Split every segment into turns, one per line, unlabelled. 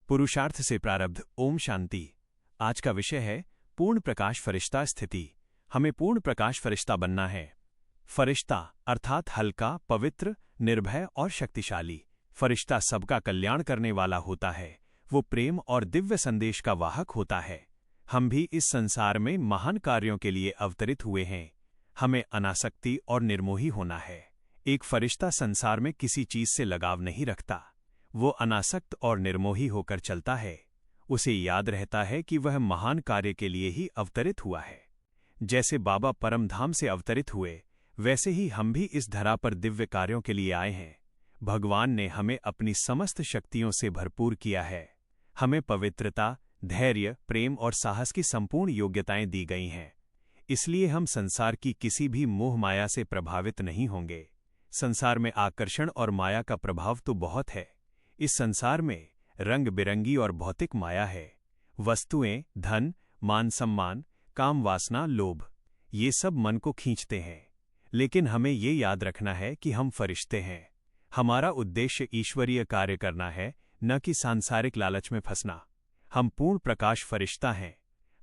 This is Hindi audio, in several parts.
पुरुषार्थ से प्रारब्ध। ओम शांति। आज का विषय है पूर्ण प्रकाश फरिश्ता स्थिति। हमें पूर्ण प्रकाश फरिश्ता बनना है। फरिश्ता अर्थात हल्का, पवित्र, निर्भय और शक्तिशाली। फरिश्ता सबका कल्याण करने वाला होता है। वो प्रेम और दिव्य संदेश का वाहक होता है। हम भी इस संसार में महान कार्यों के लिए अवतरित हुए हैं। हमें अनासक्ति और निर्मोही होना है। एक फरिश्ता संसार में किसी चीज से लगाव नहीं रखता। वो अनासक्त और निर्मोही होकर चलता है। उसे याद रहता है कि वह महान कार्य के लिए ही अवतरित हुआ है। जैसे बाबा परमधाम से अवतरित हुए, वैसे ही हम भी इस धरा पर दिव्य कार्यों के लिए आए हैं। भगवान ने हमें अपनी समस्त शक्तियों से भरपूर किया है। हमें पवित्रता, धैर्य, प्रेम और साहस की संपूर्ण योग्यताएं दी गई हैं। इसलिए हम संसार की किसी भी मोह माया से प्रभावित नहीं होंगे। संसार में आकर्षण और माया का प्रभाव तो बहुत है। इस संसार में रंग बिरंगी और भौतिक माया है। वस्तुएं, धन, मान सम्मान, काम वासना, लोभ, ये सब मन को खींचते हैं। लेकिन हमें ये याद रखना है कि हम फरिश्ते हैं। हमारा उद्देश्य ईश्वरीय कार्य करना है, न कि सांसारिक लालच में फंसना। हम पूर्ण प्रकाश फरिश्ता हैं।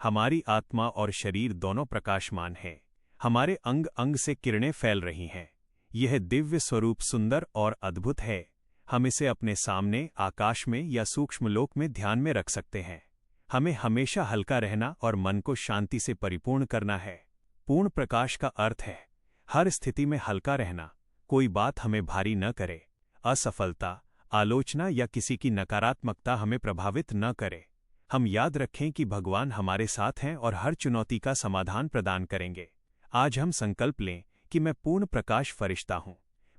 हमारी आत्मा और शरीर दोनों प्रकाशमान हैं। हमारे अंग अंग से किरणें फैल रही हैं। यह दिव्य स्वरूप सुंदर और अद्भुत है। हम इसे अपने सामने, आकाश में या सूक्ष्म लोक में ध्यान में रख सकते हैं। हमें हमेशा हल्का रहना और मन को शांति से परिपूर्ण करना है। पूर्ण प्रकाश का अर्थ है हर स्थिति में हल्का रहना। कोई बात हमें भारी न करे। असफलता, आलोचना या किसी की नकारात्मकता हमें प्रभावित न करे। हम याद रखें कि भगवान हमारे साथ हैं और हर चुनौती का समाधान प्रदान करेंगे। आज हम संकल्प लें कि मैं पूर्ण प्रकाश फरिश्ता हूं।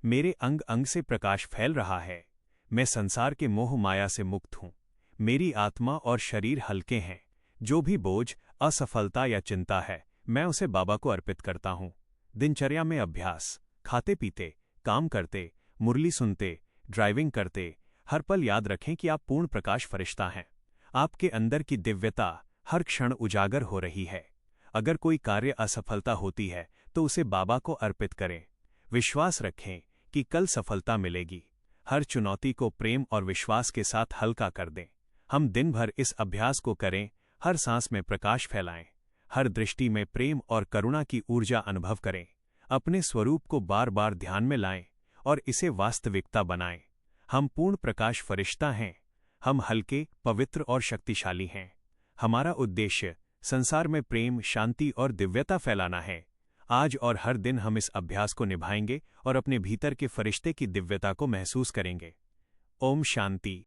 मेरे अंग अंग से प्रकाश फैल रहा है। मैं संसार के मोह माया से मुक्त हूं। मेरी आत्मा और शरीर हल्के हैं। जो भी बोझ, असफलता या चिंता है, मैं उसे बाबा को अर्पित करता हूं। दिनचर्या में अभ्यास, खाते पीते, काम करते, मुरली सुनते, ड्राइविंग करते, हर पल याद रखें कि आप पूर्ण प्रकाश फरिश्ता हैं। आपके अंदर की दिव्यता हर क्षण उजागर हो रही है। अगर कोई कार्य असफलता होती है तो उसे बाबा को अर्पित करें। विश्वास रखें कि कल सफलता मिलेगी। हर चुनौती को प्रेम और विश्वास के साथ हल्का कर दें। हम दिन भर इस अभ्यास को करें। हर सांस में प्रकाश फैलाएं। हर दृष्टि में प्रेम और करुणा की ऊर्जा अनुभव करें। अपने स्वरूप को बार बार ध्यान में लाएं और इसे वास्तविकता बनाएं। हम पूर्ण प्रकाश फरिश्ता हैं। हम हल्के, पवित्र और शक्तिशाली हैं। हमारा उद्देश्य संसार में प्रेम, शांति और दिव्यता फैलाना है। आज और हर दिन हम इस अभ्यास को निभाएंगे और अपने भीतर के फरिश्ते की दिव्यता को महसूस करेंगे। ओम शांति।